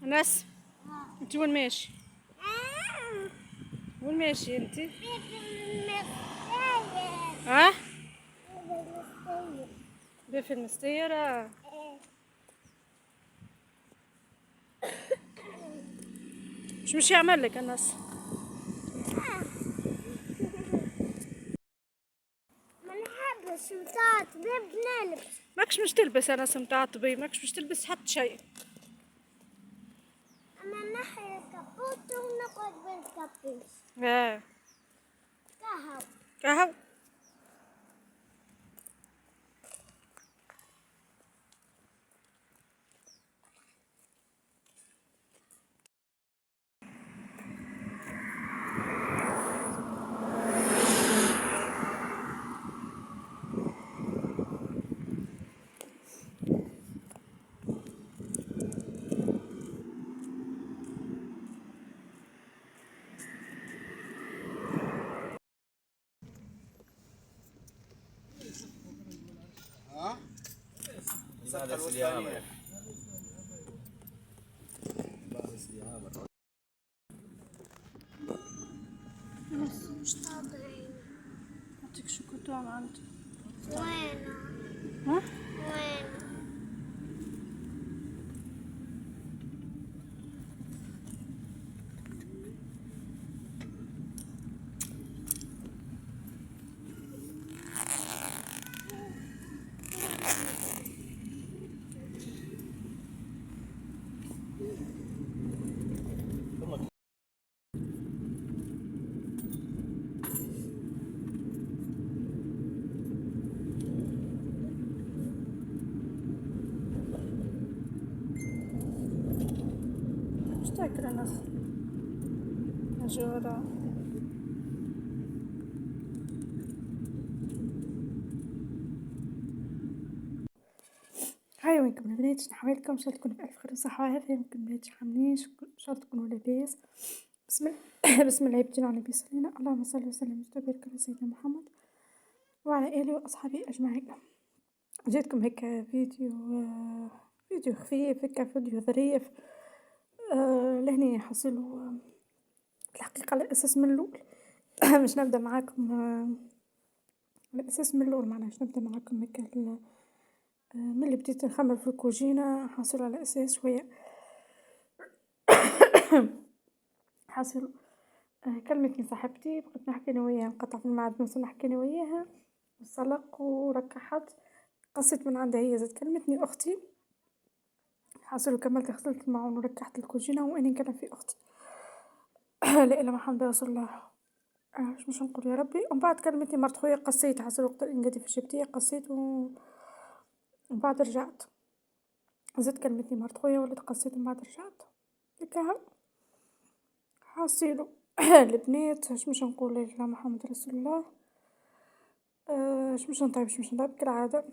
ناس، انت وين ماشي؟ وين ماشي انت؟ ها؟ في المستيرة. مش يعمل لك الناس؟ ما نحبش متعاطبة بنلبس. ماكش مش تلبس انا متعاطبي، ماكش مش تلبس حتى شيء. انا نحي الكابوت ونقعد بالكابوس. اه كهو. كهو. ها؟ لماذا استدامة؟ مش طابعين. اعطيك شوكولا عندي. وينه؟ ها؟ وينه؟ مش تاكل الناس جورا. هاي وينكم البنات، نحوالكم ان شاء الله تكونوا بألف خير وصحة وعافية. وينكم البنات حاملين، ان شاء الله تكونوا لاباس. بسم الله بسم الله يبتلي على نبي صلينا. اللهم صل وسلم وبارك على سيدنا محمد وعلى آله وأصحابه أجمعين. جيتكم هيك فيديو خفيف، هيك فيديو ظريف. لهني حصلوا الحقيقة على أساس من الأول. مش نبدأ معاكم على أساس من الأول، معناها مش نبدأ معاكم هيك من اللي بديت نخمم في الكوجينة. حاصل على أساس شوية حاصل. كلمتني صاحبتي، بقيت نحكي أنا وياها، نقطع في المعاد نوصل نحكي أنا وياها، وصلق وركحت. قصيت من عندها هي، زاد كلمتني أختي. حاصل وكملت غسلت الماعون وركحت الكوجينة وأني نكلم في أختي. لا إله إلا محمد رسول الله. مش نقول يا ربي. ومن بعد كلمتني مرت خويا، قصيت حاصل وقت نقدي في الشبتية قصيت ومن بعد رجعت. زاد كلمتني مرت خويا ولات قصيت ومن بعد رجعت. هكا حاصيلو. البنات مش نقول لا إله إلا محمد رسول الله. مش نطيب كالعادة.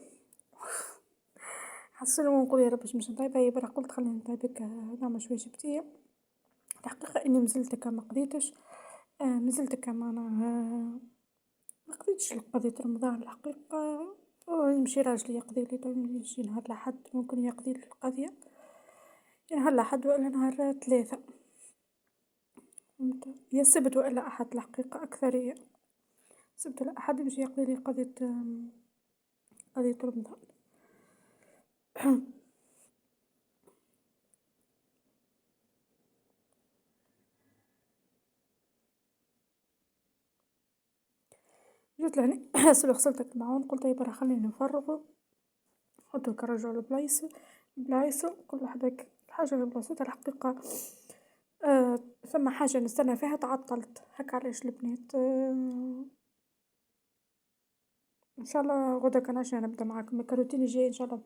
حصل ونقول يا رب مش نطيب. هي برا قلت خلينا نطيب نعمل شوية شبتية. الحقيقة اني مزلت ما قضيتش. مازلت معناها ما قضيتش قضية رمضان الحقيقة. يمشي راجلي يقضي لي، يمشي نهار الأحد ممكن يقضي لي القضية، نهار الأحد وإلا نهار 3. يا السبت وإلا أحد الحقيقة أكثرية. السبت ولا أحد يمشي يقضي لي قضية رمضان. جيت لهني غسلت الماعون، قلت هي برا خليني نفرغو نحطو كنرجعو لبلايصو كل واحد هيك الحاجة لبلاصتها الحقيقة. ثما حاجة نستنى فيها تعطلت هكا. علاش البنات ان شاء الله غدا كان عشان نبدا معاكم الكاروتين جاي ان شاء الله.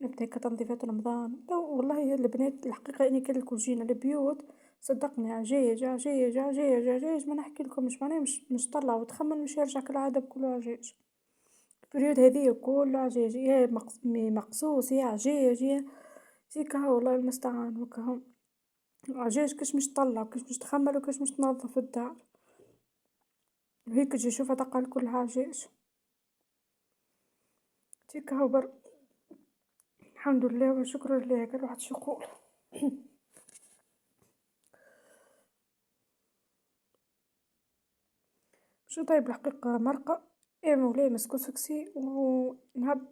نبدا كتنظيفات رمضان. والله البنات الحقيقة اني كل جينا البيوت صدقني عجيج عجيج عجيج عجيج. ما نحكي لكم مش معناه مش طلع وتخمن مش يرجع كالعادة بكله عجيج. البريود هذه كله عجيج، يا مقصوص يا عجيج يا هيك. والله المستعان وكهو عجيج. كاش مش تطلع وكاش مش تخمل وكاش مش تنظف الدار، وهيك تجي شوفها تقل كلها عجيج. هيك هو الحمد لله والشكر لله. كل واحد شو يقول. شو طيب الحقيقة مرقة، إيه مولاي مسكوسكسي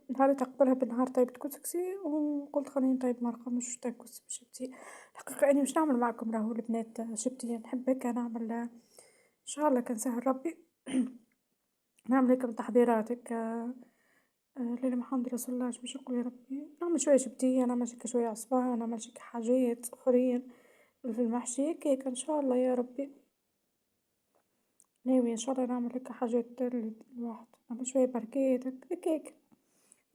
نهار قبلها بنهار طيبت كسكسي وقلت خليني نطيب مرقة مش طيب كسكسي بشبتي. الحقيقة أني مش نعمل معاكم راهو البنات شبتي نحب هيك نعمل إن شاء الله كان سهل ربي نعمل هيك من تحضيرات هيكا ليلة محمد رسول الله باش نقول يا ربي نعمل شوية شبتية نعمل هيكا شوية عصفان نعمل هيكا حاجات أخرين في المحشي هيك إن شاء الله يا ربي. ناوية إن شاء الله نعمل هاكا حاجات الواحد نعمل شوية بركات هكاك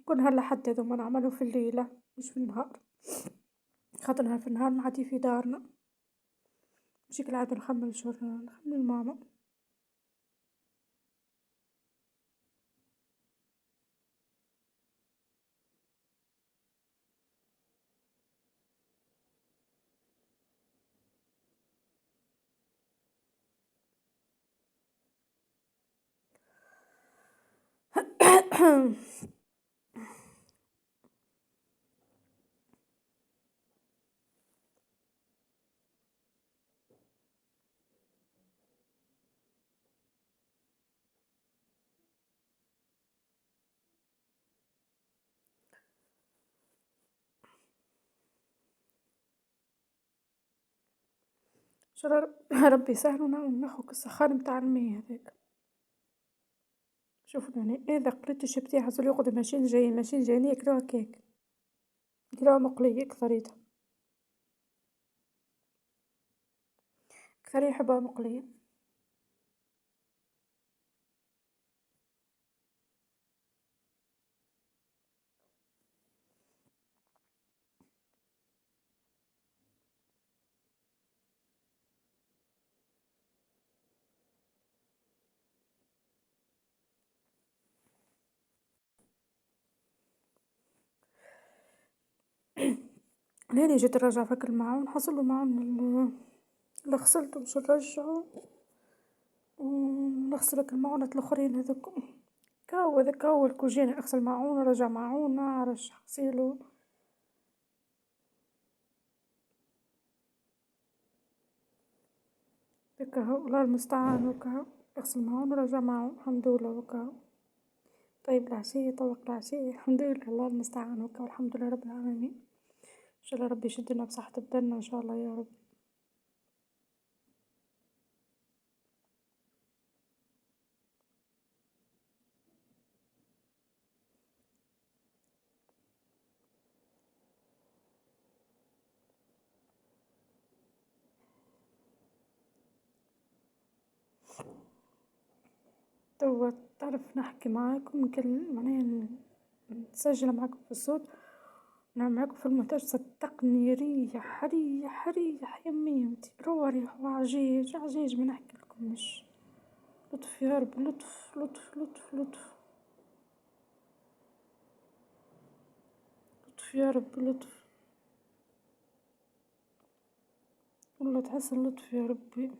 نكون نهار لحد هاذوما نعملهم في الليلة مش في النهار، خاطر نهار في النهار نعدي في دارنا مشي كالعادة نخمم نخمم ماما. إن شاء الله ربي يسهل وناخو السخان متاع الميا هذاك. شوفوا يعني إذا قريت الشبتية حصل يقعدوا ماشيين جايين ماشيين جايين ياكلوها هكاك يديروها مقلية أكثريتها أكثر يحبوها مقلية. ليلي جيت نرجع فك الماعون حصلو الماعون اللي غسلته باش نرجعو ونغسل هاك الماعونات الأخرين هاذوك كاو هذاك هو الكوجين اغسل ماعون ورجع ماعون نعرش غسيلو هكا هو الله المستعان وكا اغسل ماعون ورجع ماعون الحمد لله وكا. طيب العشية طوق العشية الحمد لله الله المستعان وكا والحمد لله رب العالمين. ان شاء الله ربي يشدنا بصحة بدنا ان شاء الله يا رب. توا تعرف نحكي معاكم معناها نسجل معاكم في الصوت نعمل معاكم في المونتاج صدقني ريح ريح ريح يمي انتي روى ريح وعجيج عجيج ما نحكي لكمش. لطف يا رب لطف لطف لطف لطف لطف يا رب لطف والله تحس اللطف يا ربي.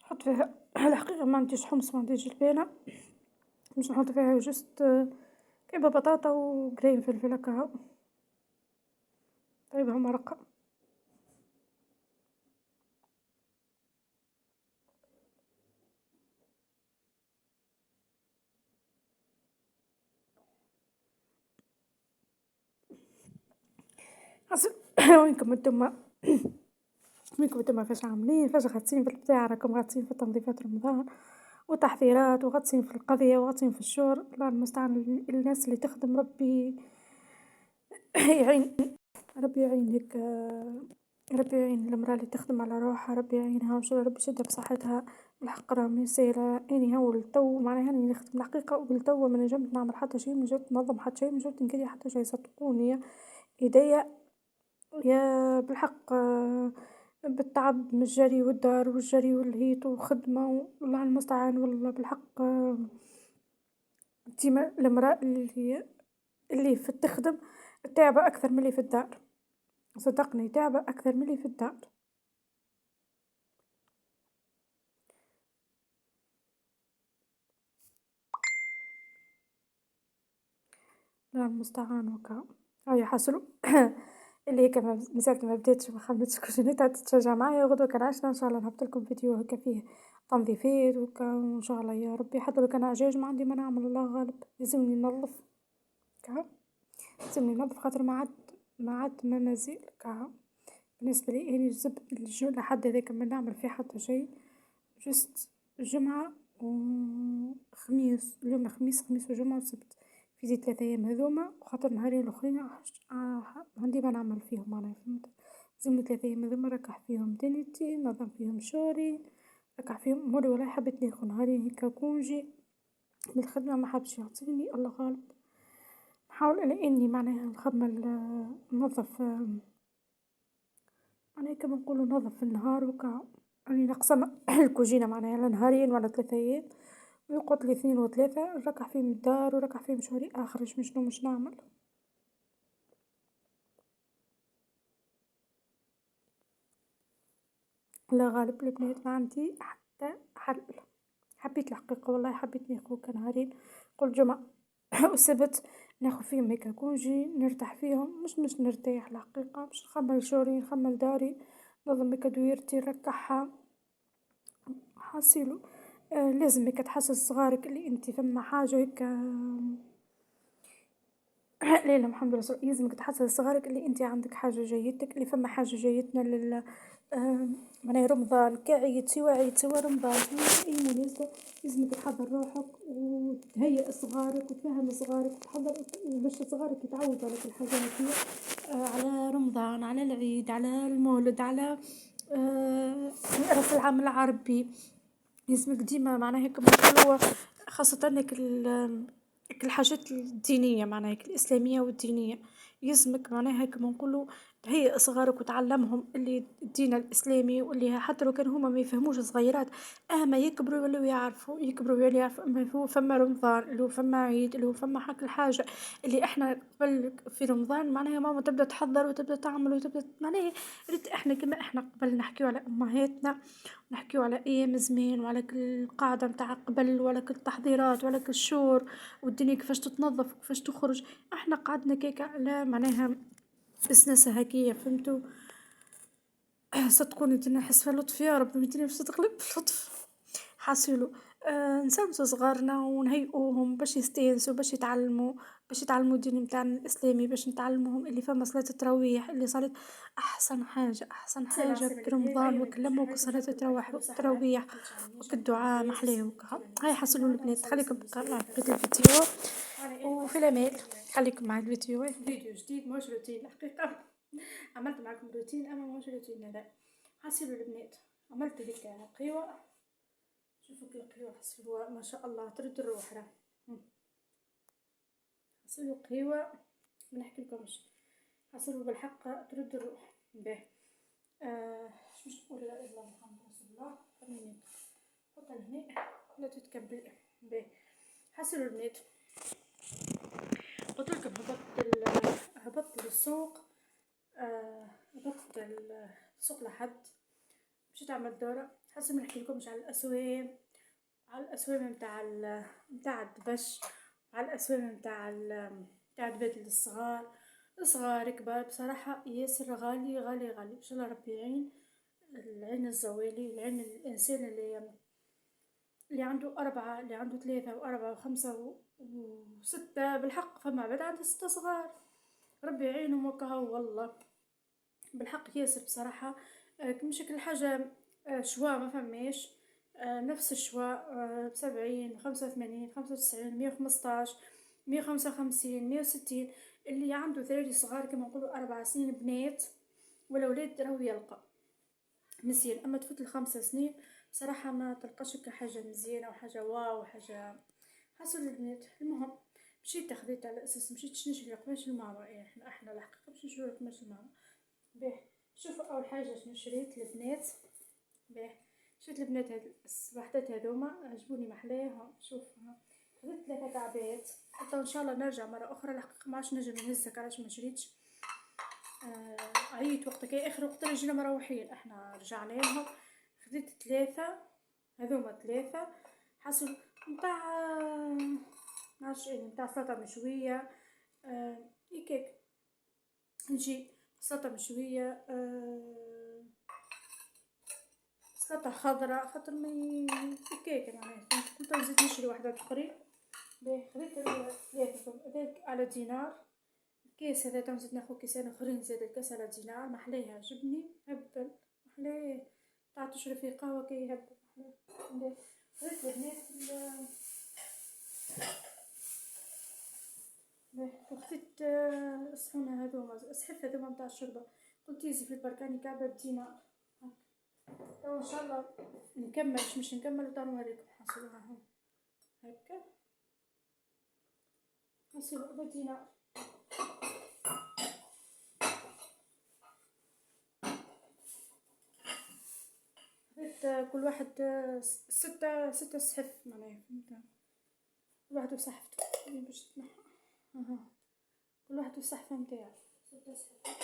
نحط فيها الحقيقة ما عنديش حمص ما عنديش جبانة مش نحط فيها جست كيبة بطاطا وقرين فلفل هكا طيبها مرقة. أصل وينكم انتما وينكم انتما فاش عاملين فاش غاتسين في البتاع راكم غاتسين في تنظيفات رمضان وتحضيرات وغاتسين في القضية وغاتسين في الشور الله المستعان الناس اللي تخدم ربي يعين ربي يعين هيك ربي يعين المرأة اللي تخدم على روحها ربي يعينها وإن شاء الله ربي يشدها بصحتها بالحق راه ميسالة اني هو التو معناها اني نخدم الحقيقة وبالتو ما نجمت نعمل حتى شي ما نجمت ننظم حتى شي ما نجمت نقري حتى شي صدقوني ايديا يا بالحق بالتعب من الجري والدار والجري والهيط وخدمة والله المستعان والله بالحق ديما المرأة اللي في تخدم تعبة أكثر من اللي في الدار صدقني تعبة أكثر من اللي في الدار. الله المستعان وكا. هاي حصلوا اللي هيك مازالت ما بديتش ما خممتش كل تاع تتشجع معايا غدوة كان عشنا ان شاء الله نهبط لكم فيديو هكا فيه تنظيفات وكا وان شاء الله يا ربي. حتى لو كان عجاج ما عندي ما نعمل، الله غالب لازمني ننظف كا، لازمني ننظف خاطر ما عاد ما مازال كا. بالنسبة لي اني الزبد لحد هذاك ما نعمل فيه حتى شيء، جست جمعة وخميس. اليوم خميس، خميس وجمعة وسبت في زي 3 أيام هذوما، وخاطر نهارين الأخرين عندي ما نعمل فيهم معناها فهمت. لازمني 3 أيام هذوما نركح فيهم دنيتي، نظم فيهم شوري، نركح فيهم أموري. ولا حبيت ناخذ نهارين هيكا كونجي من الخدمة، ما حبش يعطيني الله غالب. نحاول على إني معناها نخمل ننظف معناها كما نقولوا ننظف في النهار وكا. راني نقسم الكوجينة معناها على نهارين ولا 3 أيام، ويقعد لي 2 و3 نركح فيهم الدار ونركح فيهم شهري آخر شنو مش نعمل. لا غالب البنات ما عندي حتى حل. حبيت الحقيقة والله حبيت ناخذ كنهارين كل جمعة والسبت ناخذ فيهم هيك كونجي نرتاح فيهم، مش نرتاح الحقيقة، مش نخمل شوري نخمل داري نظم هيك دويرتي نركحها حاسيلو. لازم هيك تحسس صغارك اللي انت فما حاجة هيك لا لا محمد رسول الله، لازمك تحسس صغارك اللي انت عندك حاجة جيدتك، اللي فما حاجة جيدتنا معناها رمضان كعيد سوا رمضان أي مناسبة لازمك تحضر روحك وتهيئ صغارك وتفهم صغارك وتحضر باش صغارك يتعودوا على كل حاجة هكية. على رمضان، على العيد، على المولد، على رأس العام العربي. لازمك ديما معناها هيك هو خاصة هيك هيك الحاجات الدينية معناها هيك الإسلامية والدينية، يلزمك معناها هيك نقولوا تهيئ صغارك وتعلمهم اللي الدين الإسلامي، واللي حتى لو كان هما ما يفهموش صغيرات ما يكبروا يولوا يعرفوا، يولوا يعرفوا أما هو فما رمضان اللي هو فما عيد اللي هو فما حق الحاجة اللي احنا قبل في رمضان معناها ماما تبدا تحضر وتبدا تعمل وتبدا معناها ريت احنا كما احنا قبل نحكيو على امهاتنا، نحكيو على ايام زمان وعلى كل القاعده متاع قبل وعلى كل التحضيرات وعلى كل الشور والدنيا كيفاش تتنظف وكيفاش تخرج. احنا قعدنا كيكا على معناها بسنسة هكية فهمتوا. صدقوني انت نحس في لطف يا رب الدنيا باش تتقلب بلطف حاسيلو. نسامسو صغارنا ونهيئوهم باش يستانسوا باش يتعلموا الدين متاعنا الاسلامي، باش نتعلموهم اللي فما صلاة التراويح اللي صارت احسن حاجه في رمضان وكلموك صلاة التراويح وكالدعاء محلاه وكا. هاي حصلوا البنات خليكم بقى في الفيديو وفي الامان. خليكم مع الفيديو جديد مش روتين الحقيقه. عملت معكم روتين اما مش روتين هذا. حاسيلو البنات عملت هيك قهوة، شوفوا كي القهوة حسلوها ما شاء الله ترد الروح راه. حسلو قهوة ما نحكي لكمش، حسلو بالحق ترد الروح به. مش نقول لا اله الا الله محمد رسول الله. خليني نحطها لهنا لا تتكبل به. حسلو البنات قلت لكم هبطت للسوق، هبطت السوق لحد مشيت اعمل دورة. حسب ما نحكي لكمش على الاسوام متاع الدبش، على الاسوام متاع البدل الصغار كبار بصراحة ياسر غالي غالي غالي. ان شاء الله ربي يعين العين الزوالي، العين الانسان اللي عنده 4 اللي عنده 3 و4 و5 و6 بالحق. فما بعد عنده 6 صغار ربي يعينهم وكهو والله بالحق ياسر بصراحة. مش كل حاجة شواء ما فماش نفس الشواء ب70 85 95 115 155 160. اللي عنده ذراري صغار كما نقولوا 4 سنين بنات ولا ولاد راهو يلقى مزيان، اما تفوت ال5 سنين بصراحة ما تلقاش كحاجة مزيانة وحاجة واو وحاجة حسن البنات. المهم مشيت خذيت على اساس مشيت نشري قماش الماما، احنا الحقيقة باش نشري قماش الماما به. شوفوا اول حاجة شنو شريت البنات به. شريت البنات هاد الوحدات هذوما عجبوني محلاهم. شوف خذيت 3 كعبات حتى ان شاء الله نرجع مرة اخرى الحقيقة ما عادش نجم نهزك علاش ما شريتش. عييت وقتها كي اخر وقت جينا مروحين احنا رجعنا لهم. خذيت 3 هذوما 3 حصل متاع معرفش ايه متاع سلطة مشوية هكاك. نجي سلطة مشوية، سلطة خضراء، خاطر مي هكاك معناها فهمت. كنت نزيد نشري وحدات اخرين. باهي خذيت هذاك على دينار. الكيس هذا نزيد ناخذ كيسين اخرين، زاد الكاس على دينار، محلاه عجبني هبل، محلاه تاع تشرب فيه قهوة كي يهبل محلاه. خذيت البنات وخذيت الصحونة هذوما، الصحيف هذوما متاع الشربة، قلت يزي في البركاني كعبة بدينار. تو ان شاء الله نكمل، مش نكمل وتو نوريكم حصلوها هكا، حصلوا بدينار. خذيت كل واحد ستة صحف معناها فهمت، كل واحد وصحفته باش تنحى. كل واحد والصحفة نتاعو، 6 صحف.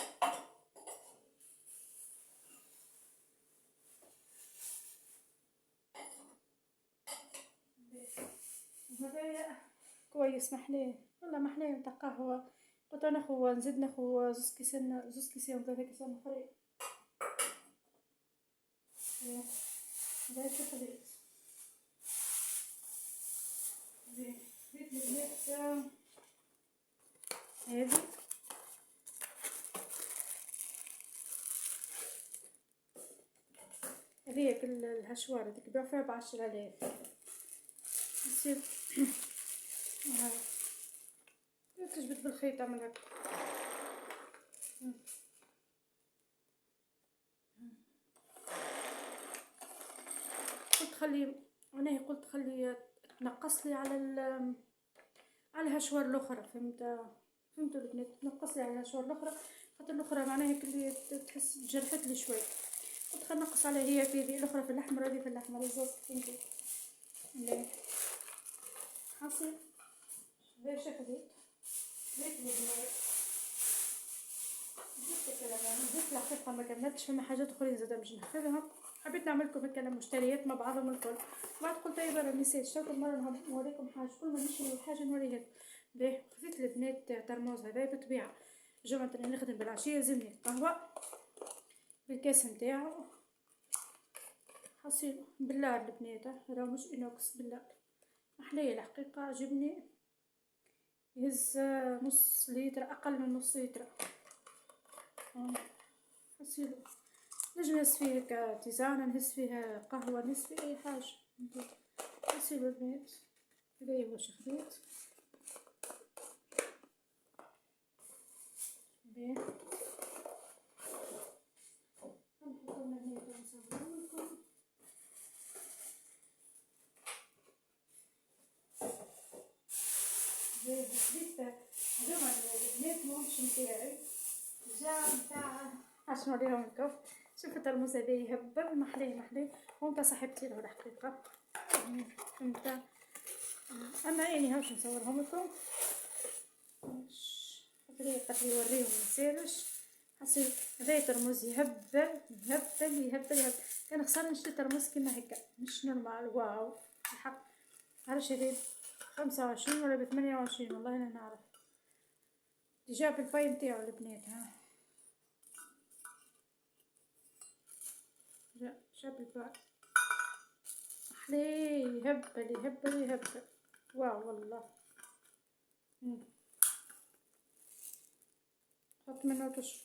هذايا كويس محلاه، والله محلاه نتاع قهوة. قلت ناخو نزيد ناخو زوز كيسين و 3 كيسان اخرين. هذا شو خذيت؟ خذيت البنات هذي، هذيك الهشوار هذيك يبيعو فيها ب10,000 يصير. تجبد بالخيط تعمل هكا. قلت خلي تنقص لي على الهشوار الاخرى، فهمتوا البنات، تنقص لي على الهشوار الاخرى، خاطر الاخرى معناها كلي تحس جرحت لي شوي. قلت خلي نقص عليها هي في ذي الاخرى في الاحمر، هذه في الاحمر الزوز فهمتي. لا حاصل ليش خذيت البنات، جبت الحقيقة ما كملتش، فما حاجات اخرين زادا باش نحفظهم. حبيت نعمل لكم هكا مشتريات مع بعضهم الكل، بعد قلت اي برا نسيت شوفوا مرة نوريكم حاجة، كل ما نشري حاجة نوريها لكم. باهي خذيت البنات ترموز هذا بالطبيعة جمعة اللي نخدم بالعشية يلزمني قهوة بالكاس نتاعو، حصيل باللار البنات راه مش انوكس باللار، محلية الحقيقة عجبني، يهز نص لتر، اقل من نص لتر. حصيل نجم نهز فيه هكا تيزانة، نهز فيها قهوة، نهز فيه اي حاجة. حصيل البنات هذايا واش خديت. باهي نحطهم هنا ونصورهم لكم. باهي خديت هذوما البنات ماهمش نتاعي، جا نتاع عشان نوريهم لكم. شوفوا الترموز هذا يهبل، محليه هو نتاع صاحبتي له الحقيقة فهمت. اما يعني هاوش نصورهم لكم بطريقة يوريهم منسالش. حصيل هذا ترموز يهبل. كان خسر نشري ترموز كيما هكا مش نورمال واو الحق. عرفش هذا 25 ولا ب28 والله لا نعرف. جاب الفاي نتاعو البنات جاب الفاي محليه يهبل واو والله. حط منه تشرب.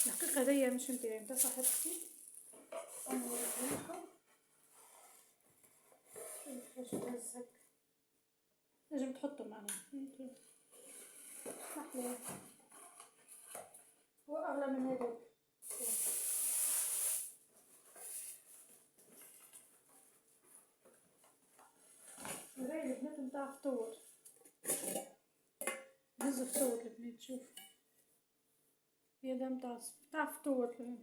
الحقيقة هذيا مش نتاعي نتاع صاحبتي، انا نوريكم كيفاش تهز هكا، نجم تحطو معناها فهمتي. محلاه هو اغلى من هذاك. هذايا البنات نتاع فطور، هز فطور البنات شوف، هذا نتاع فطور،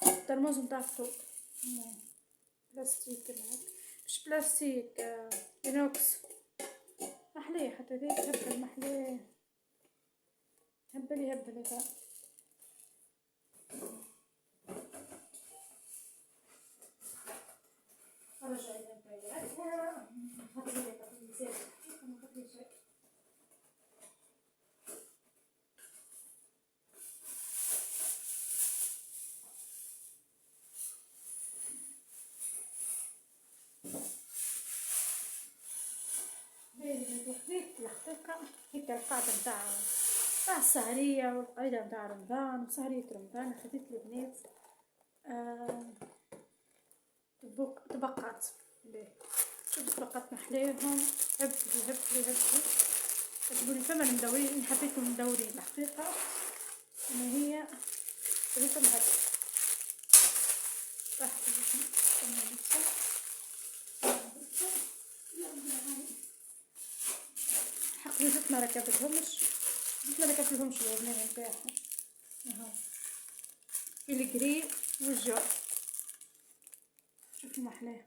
الترموز نتاع فطور بلاستيك كيما هكا، مش بلاستيك انوكس. محليه حتى ذيك هبل، محليه هبل هذا. رجع إلى البيت هذا القاعدة متاع السهرية والقاعدة متاع رمضان وسهرية رمضان. خديت البنات طبقات باهي. شوف طبقات محلاهم، هبلي هبلي هبلي. تقولي فما المدورين، حبيتهم مدورين الحقيقة. أما هي خليتهم هكا راح حق زدت ما ركبتهمش، زدت ما ركبتلهمش الوزنين نتاعهم. اها الجري والجو، شوفوا محلاه.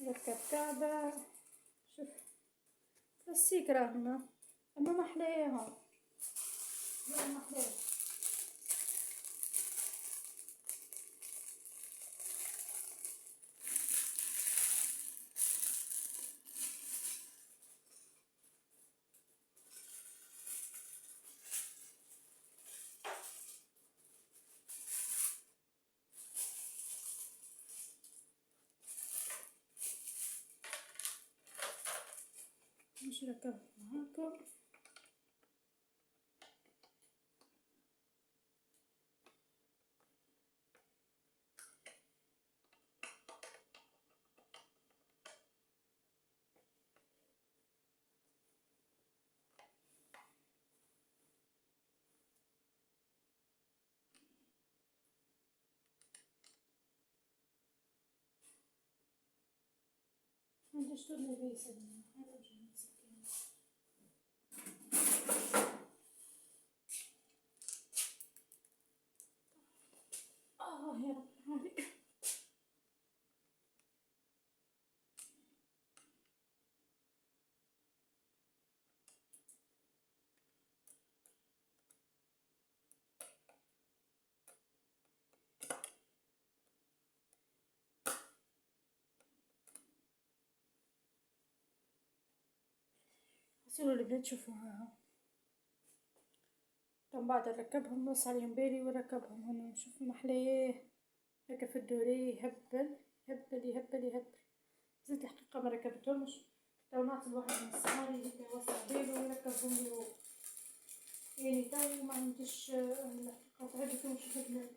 ركب كعبة، شوف بلاستيك راهما اما محلاهم، محلاه. مش ركبت معاكم. عندي شطور لبيس هذا جميل سكين. يا رب هذه سيروا البنات شوفوها. من بعد نركبهم نص عليهم بالي ونركبهم هنا. نشوف محلاه هكا في الدوري يهبل يهبل يهبل يهبل. زيت الحقيقة ما ركبتهمش، تو نعطي الواحد من الصغاري هكا يوسع بالو ويركبهم لي هو. يعني تو ما عنديش الحقيقة تعبتهم شوف البنات.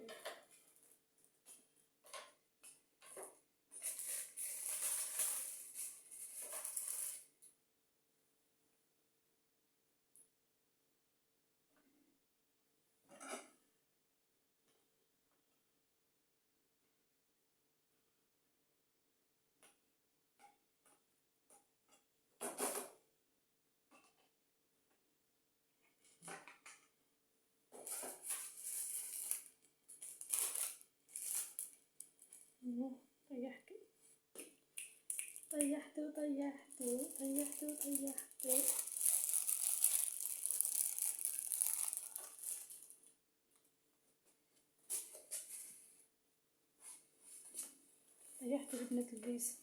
طيحته طيحته طيحته طيحته طيحته. طيحته بنت البيس.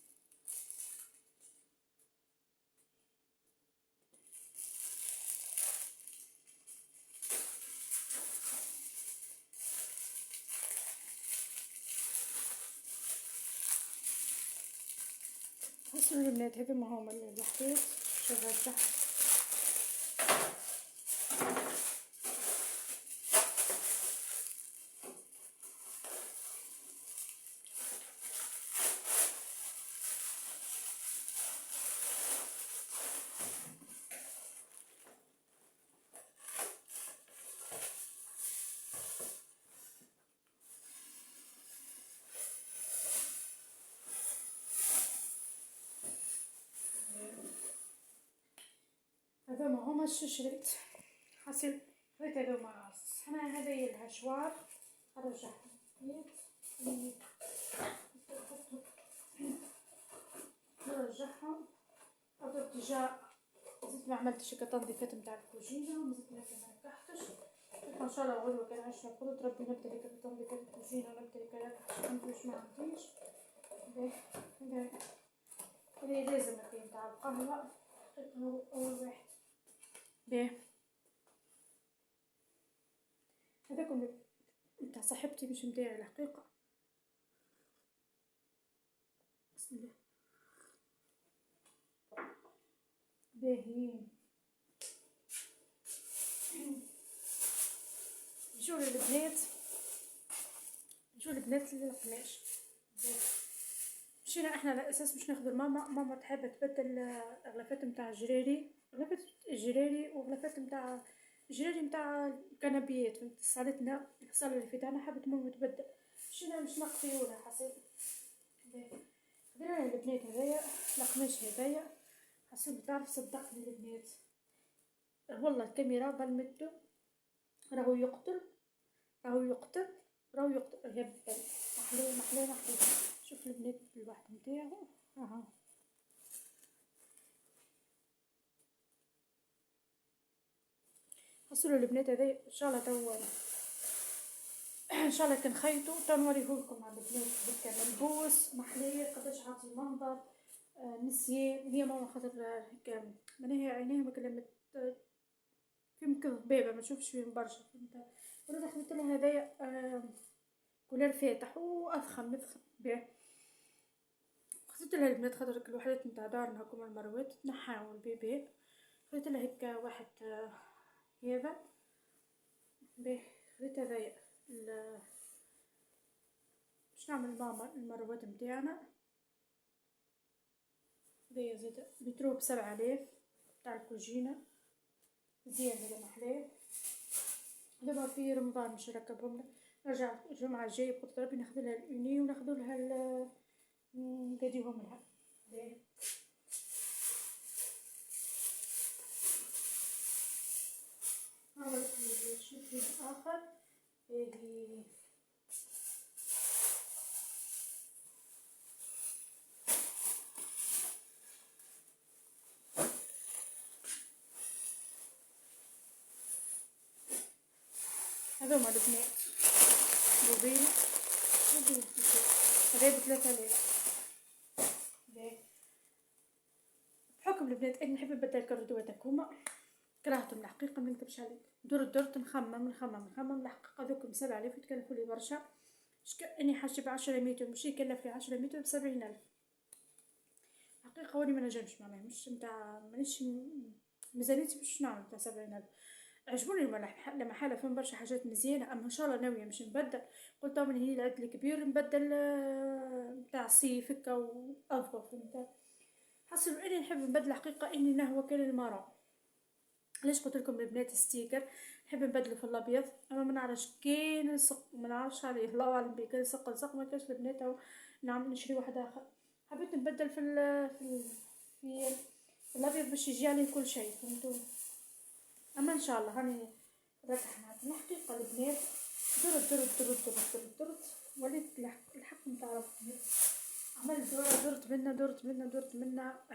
حسوا البنات هذوما هما الوحدات شغال تحت. هذوما هما الشريط حاصل خذيت هذوما صحنا هذايا الهشوار رجعهم نرجعهم. هذا اتجاه زدت ما عملتش هكا تنظيفات نتاع الكوجينه ومازلت هكا ما نكحتش. ان شاء الله غدوه كان عشنا قدرة ربي نبدا هكا بتنظيفات الكوجينه ونبدا هكا نكحت ما عنديش. هذا لازم هكا نتاع القهوه هو اول واحد. باهي هذاك نتاع صاحبتي مش نتاعي الحقيقة. باهيين. نجو للبنات، نجو للبنات للقماش. مشينا احنا على اساس باش ناخذ ماما تحب تبدل غلافات نتاع الجراري، غلافات الجراري وغلافات نتاع الجراري نتاع الكنبيات، فهمت؟ صالتنا الصاله اللي فاتت انا حبت ماما تبدل، مشينا باش نقضيوها حسيت. خذينا البنات هذايا القماش هذايا، حسيت تعرف صدقني البنات والله الكاميرا ظلمته، راهو يقتل راهو يقتل راهو يقتل يا بنت محليه محليه محليه. شوف البنات الواحد نتاعو اها حصلوا البنات هذي ان شاء الله تو ان شاء الله كنخيطوا تو نوريهولكم على البنات هكا ملبوس محليه قداش عاطي منظر. نسيان هي ماما خاطر هكا معناها عينيها مكلمت في مكذبابه ما تشوفش فيهم برشا، فهمت؟ وانا خديت لها هذايا كولار فاتح وافخم مفخم باه، خديت لها البنات خاطر الوحدات نتاع دارنا هكوما المروات تنحاو البيبي، خديت لها هكا واحد هذا باه. خديت هذايا باش نعمل ماما المروات نتاعنا، هذايا زاد مترو ب7000 تاع الكوجينه مزيان هذا محلاه. دابا في رمضان باش نركبهم، نرجع الجمعه الجايه قلت ربي ناخذ لها الاوني وناخذ لها نقاديهم لها. نعمل شيء اخر باهي. هذوما البنات بوبين هذا ب3000 بحكم البنات اني نحب نبدل الكردوات هكوما كرهتهم الحقيقه ما نكذبش عليك، درت نخمم الحقيقه ذوكم 7000 يتكلفوا لي برشا، اني حاجه ب10 متر مش يكلف لي 10 متر ب70000 حقيقه، ولي ما نجمش معناها مش نتاع مانيش ميزانيتي باش نعمل نتاع 70000. عجبوني لما حالة فيهم برشا حاجات مزيانة، اما ان شاء الله ناوية مش نبدل، قلت من هي العيد الكبير نبدل نتاع صيف هكا وافضل، فهمت؟ حصل اني نحب نبدل حقيقة اني نهوى كل المرة، علاش قلت لكم البنات ستيكر نحب نبدله في الابيض، اما ما نعرفش كاين نسق ما نعرفش عليه الله اعلم بيه، كان نسق ما كانش البنات او نعم نشري واحد اخر، حبيت نبدل في الابيض باش يجي عليه كل شيء، فهمتوا؟ اما ان شاء الله هاني ربح معكم الحقيقه البنات درت وليت الحق نتاع ربي، عملت درت منا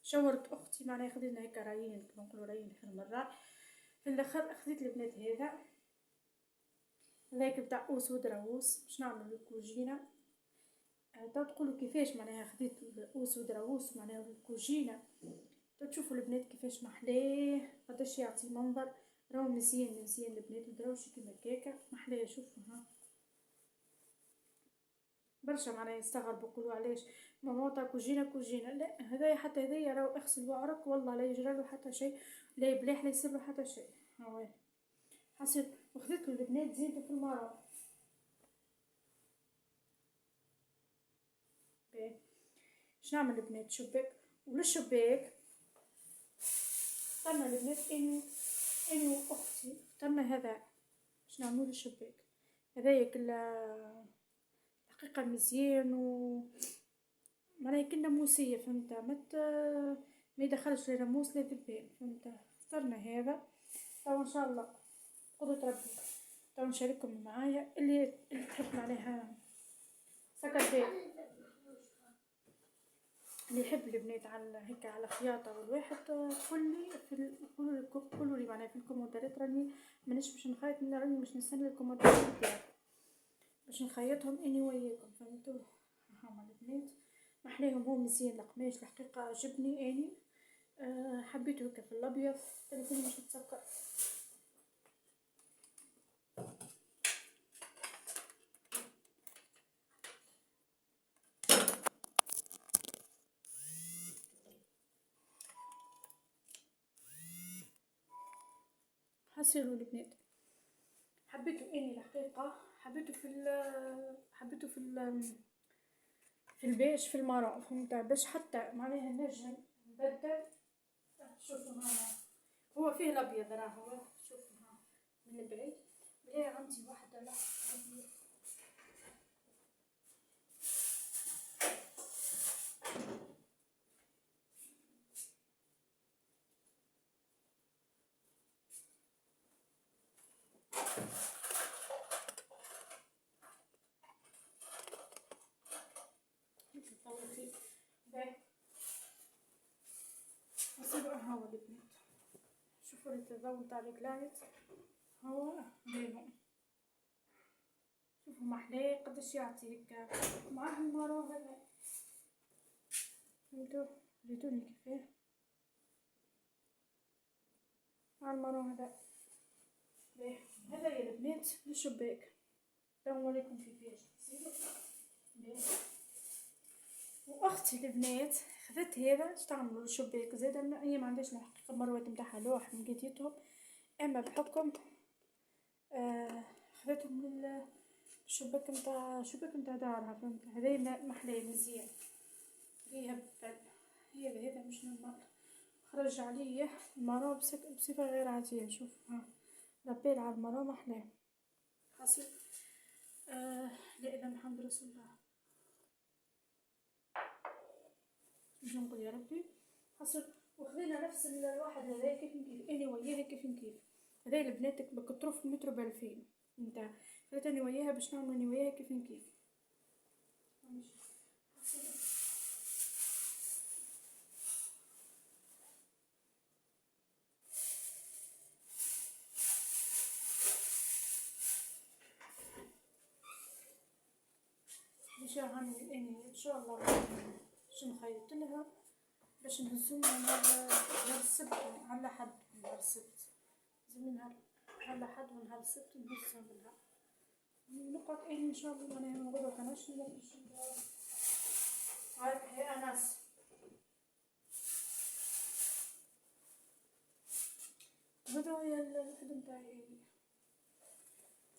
شاورت اختي معناها خدينا هكا رايين كما نقولوا رايين خير من الراي، في الاخر خديت البنات هذاك بتاع اسود راوس باش نعمل الكوجينه. تقولوا كيفاش معناها خديت اسود راوس معناها الكوجينه، تشوفوا البنات كيفاش محلاه قداش يعطي منظر، راهو مزيان البنات مدراوش كيما هكاكا محلاه. شوفوا ها برشا معناها يستغربوا يقولوا علاش ماما تاع كوجينه، لا هذايا حتى هذايا راهو اغسل وعرك والله لا يجرى حتى شيء، لا يبلاح لا يصير له حتى شيء. هاوي حسيت وخذيت البنات زينته في المرأة باش نعمل البنات شباك، وللشباك اخترنا البنات اني واختي اخترنا هذا باش نعملو للشباك، هذايا كلا حقيقة مزيان معناها كنا موسية، فهمت؟ ما يدخلش لا راموس لا ذبان، فهمت؟ اخترنا هذا تو ان شاء الله قدرة ربي تو نشارككم معايا اللي تحب معناها سكرتين، اللي يحب البنات على هيك على خياطه والواحد قولوا لي معناها في الكومنتات، راني مانيش باش نخيط، راني باش نستنى الكومنتات نتاعكم باش نخيطهم اني وياكم، فهمتوا؟ هما البنات محليهم هو مزيان القماش الحقيقه عجبني اني حبيته هكا في الابيض تليفوني مش متسكر. حصيروا البنات، حبيتو اني الحقيقة حبيتو في البيج في المرأة فهمت، باش حتى معناها نجم نبدل. شوفوا هنا هو فيه الابيض راهو، شوفوا ها من بعيد بلا عندي واحدة لحظة. نصيبها هاو البنات، شوفوا التضوء تاع الكلايت هو ليهم، شوفوا محلاه قداش يعطي هكا معاه المارو هذا، فهمتو ريتوني كيفاه مع المارو هذا. باهي هذا يا البنات للشباك، تو نوريكم كيفاش باهي. واختي البنات خذت هذا باش تعملوا للشباك زاده، هي ما عندهاش الحقيقه المروات نتاعها لوح من قديتهم، اما بحكم خذتهم من الشباك نتاع دارها فهمت. هذايا محلاه مزيان فيها بال، هذا مش نورمال، خرج عليه المرا بصفه غير عاديه. شوف ها لابيل على المرا محلاه حاصل. لا اله محمد رسول الله، شو نقول يا ربي حصل. وخذينا نفس الواحد هذا كيف اني وياها كيف هذا لبناتك بكترو في المترو ب2000 نتاع، خذيت اني وياها باش نعمل اني وياها كيف باش هاني اني ان شاء الله باش نخيط لها باش نهزهم نهار السبت على حد، نهار السبت زي نهار على حد ونهار السبت نهزهم لها نقعد ان شاء الله. انا موجوده كناش نلبس هاي انس هذا هي الخدمة نتاعي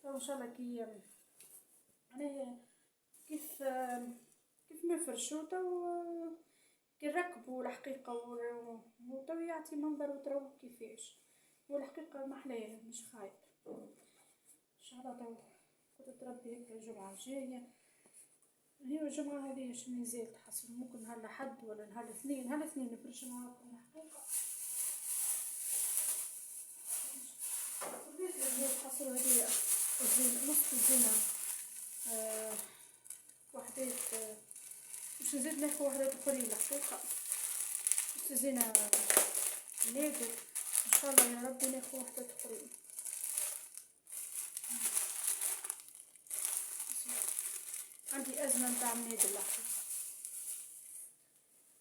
ان شاء الله. كي معناها كيف نفرشو تو كي نركبو الحقيقة و تو يعطي منظر وترو كيفاش، والحقيقة محلاه مش خايب ان شاء الله. تو كنت تربي هكا الجمعة الجاية، هي الجمعة هذه شنو زاد تحصل ممكن نهار الأحد ولا نهار الاثنين، نهار الاثنين نفرش معاكم الحقيقة. تحصلوا هذه الزينة نص الزينة وحدات باش نزيد ناخذ وحدات اخرين الحقيقة، نص الزينة نادر ان شاء الله يا ربي ناخذ وحدات اخرين. عندي أزمة نتاع منادل الحقيقة.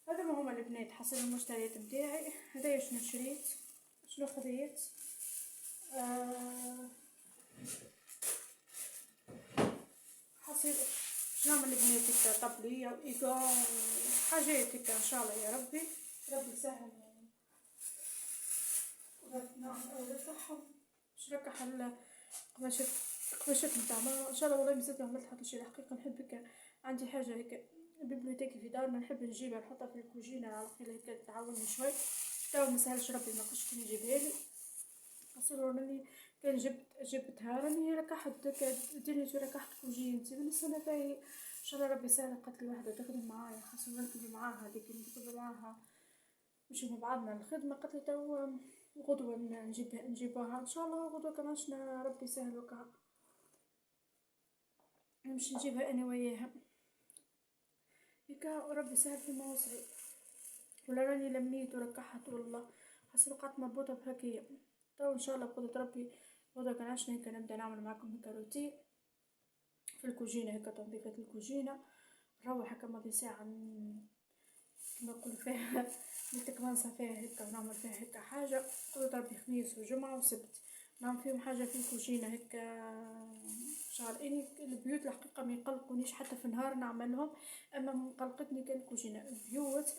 هذا ما هما البنات حصل المشتريات نتاعي. هذايا شنو شريت شنو خذيت حصل باش نعمل لبنات هكا طبلية وإيقاع حاجات هكا ان شاء الله يا ربي يسهل ونركحهم باش نركح قماشات نتاعنا ان شاء الله. والله مازلت عملت حتى شي الحقيقة، نحب هكا عندي حاجة هكا بيبليوتيكي في دارنا نحب نجيبها نحطها في الكوجينة على الأقل هكا تعاوني شوي. تو مسهلش ربي منقدش كي نجيبها لي أصلا راني كان جبتها راني ركحت هكا ديري ركحت كوجينتي من السنة باهي ان شاء الله ربي يسهل. قالت لي واحدة تخدم معايا خاصة نركب معاها لكن نركب معاها نمشي مع بعضنا الخدمة، قالت لي تو غدوة نجيبها ان شاء الله غدوة كناشنا ربي يسهل وكا نمشي نجيبها انا وياها هكا وربي يسهل في المواصيل. ولا راني لميت وركحت والله حسب وقعت مربوطة بهكية. تو ان شاء الله بقدرة ربي غدوة كناشنا هكا نبدا نعمل معاكم هكا روتين في الكوجينة هكا تنظيفات الكوجينة، نروح هكا ماضي ساعة كما نقولوا فيها نتكمانصة فيها هكا ونعمل فيها هكا حاجة. قدرة ربي خميس وجمعة وسبت نعمل فيهم حاجة في الكوجينة هكا شغل. اني البيوت الحقيقة ما يقلقونيش حتى في النهار نعملهم، اما مقلقتني كان الكوجينة. البيوت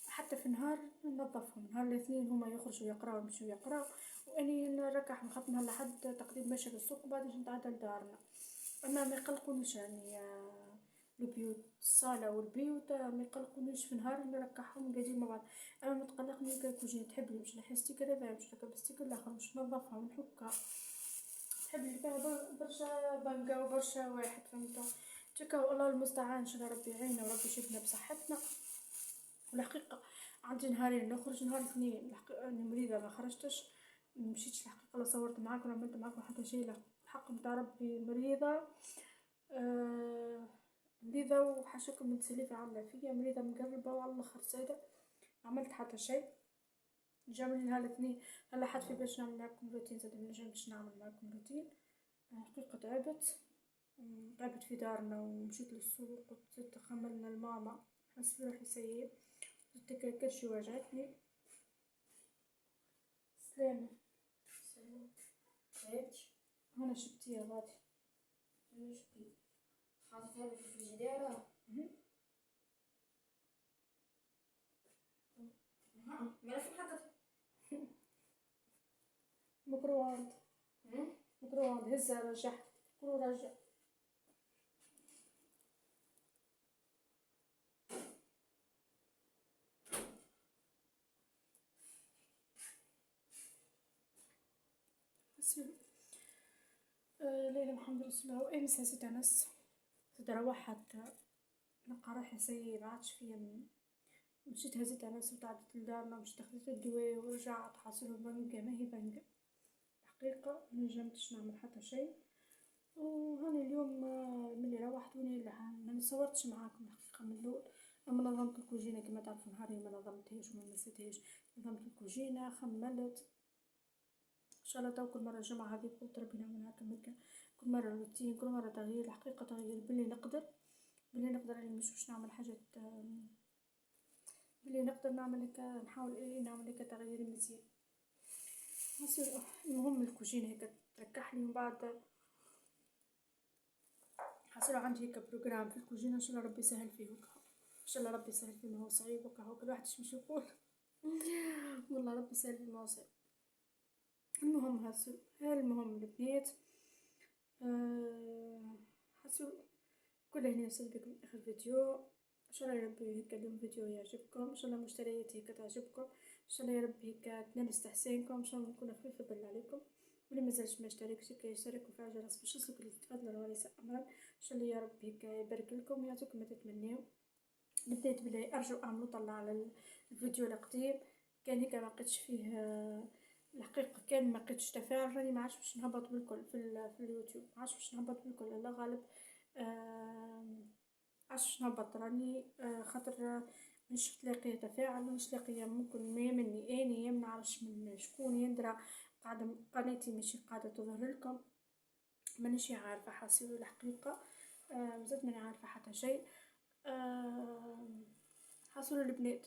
حتى في النهار ننظفهم، نهار الاثنين هما يخرجوا يقراو يمشيو يقراو واني نركح نخدمها لحد تقريبا ماشية للسوق وبعد باش نتعدى لدارنا. اما ما يقلقونيش يعني البيوت الصالة والبيوت ما يقلقونيش في نهار نركحهم قاعدين مع بعض. اما ما تقلقني الكوجينة تحب لي باش نحي ستيكر هذا باش نركب ستيكر الاخر باش ننظفها ونحكها، تحب لي فيها برشا بنقة وبرشا واحد فهمت. تكا والله المستعان ان شاء الله ربي يعيننا وربي يشدنا بصحتنا. والحقيقة عندي نهارين نخرج نهار الاثنين الحقيقة اني مريضة ما خرجتش مشيتش الحقيقة لا صورت معاكم ولا عملت معاكم حتى شي لا الحق متاع ربي مريضة. مريضة وحاشاكم متسلفة عاملة فيا مريضة مقربة وعلى الاخر سادة ما عملت حتى شي. جابني نهار الاثنين هلا حد في باش نعمل معاكم روتين زاد منجمتش نعمل معاكم روتين. حقيقة تعبت في دارنا ومشيت للسوق وزدت خملنا الماما حس بروحي سيء زدت كرشي وجعتني. سلامة سلامة تعبتش انا شبتيها غادي انا شبي حاططها لك في الفريجيديرة. ما في حاطط ميكرووند ميكرووند هزها رجعها كلو رجع. ليلى محمد رسول الله وامس زيد انس زيد روحت نلقى روحي سيء ما عادش فيا مشيت هزيت انس وتعبت لدارنا مشيت خديت الدواء ورجعت حاصل بنقة ما هي بنقة الحقيقة منجمتش نعمل حتى شي. وهاني اليوم ملي روحت وني ما نصورتش معاكم الحقيقة من اللول. اما نظمت الكوجينة كما تعرفوا نهاري ما نظمتهاش وما مسيتهاش نظمت الكوجينة خملت ان شاء الله. تو كل مرة الجمعة هذه قلت ربي نعمل هكا هكا كل مرة روتين كل مرة تغيير الحقيقة تغيير باللي نقدر راني مش باش نعمل حاجات باللي نقدر نعمل هكا نحاول نعمل هكا تغيير مزيان. المهم الكوجينة هكا تركح لي من بعد حصل عندي هكا بروجرام في الكوجينة ان شاء الله ربي يسهل فيه وكا ان شاء الله ربي يسهل فيه ما هو صعيب وكا كل واحد مش يقول والله ربي يسهل فيه ما هو صعيب. المهم المهم البنات حسوا كل هنا وصلت بكم اخر فيديو ان شاء الله يا ربي هيك اليوم فيديو يعجبكم ان شاء الله مشترياتي هيك تعجبكم ان شاء الله يا ربي هيك تنال استحسانكم ان شاء الله نكون خفيف الظل عليكم. واللي مازالش ما اشتركش هيك يشترك وفعل الجرس باش يوصلك اللي تفضلوا وليس امرا ان شاء الله يا ربي هيك يبارك لكم ويعطيكم ما تتمنوا. بديت بالله ارجو اعملوا طلع على الفيديو القديم كان هيك ما لقيتش فيه الحقيقة كان ما لقيتش تفاعل راني ما عادش باش نهبط بالكل في اليوتيوب ما عادش باش نهبط بالكل الله غالب عادش نهبط راني خاطر مش تلاقيه تفاعل مش تلاقيه ممكن ما مني اني ما نعرفش من شكون يندرى قاعدة قناتي ماشي قاعدة تظهر لكم مانيش عارفة حاسيلو الحقيقة مازلت ماني عارفة حتى شيء. حصلوا البنات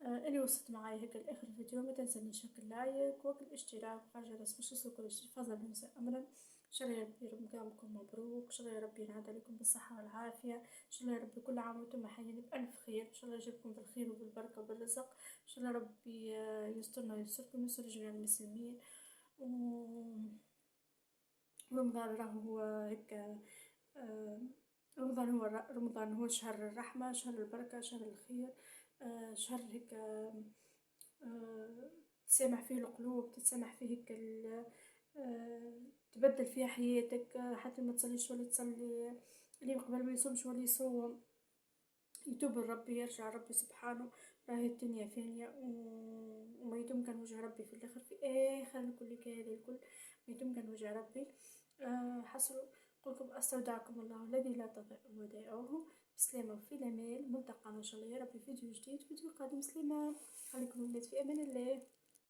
اللي وصلت معايا هيك لاخر الفيديو ما تنسونيش هيك اللايك والاشتراك وفعل الجرس باش يوصلك كل شيء فضل ننسى امرا ان شاء الله يا ربي رمضانكم مبروك ان شاء الله يا ربي ينعاد عليكم بالصحه والعافيه ان شاء الله يا ربي كل عام وانتم حيين بالف خير ان شاء الله يجيبكم بالخير وبالبركه وبالرزق ان شاء الله ربي يسترنا ويستركم ويستر جميع المسلمين. ورمضان راهو هو هيك رمضان هو شهر الرحمة شهر البركة شهر الخير شهر هيك تسامح فيه القلوب تتسامح فيه هيك تبدل فيها حياتك حتى ما تصليش ولا تصلي اللي قبل ما يصومش ولا يصوم يتوب لربي يرجع ربي سبحانه. راهي الدنيا فانية وما يدوم كان وجه ربي في الاخر في اخر كل هذا الكل ما يدوم كان وجه ربي. حصلوا قولكم استودعكم الله الذي لا تضيع ودائعه بسلامة وفي الأمان ملتقى إن شاء الله يا ربي فيديو جديد فيديو قادم سلامة خليكم الولاد في أمان الله.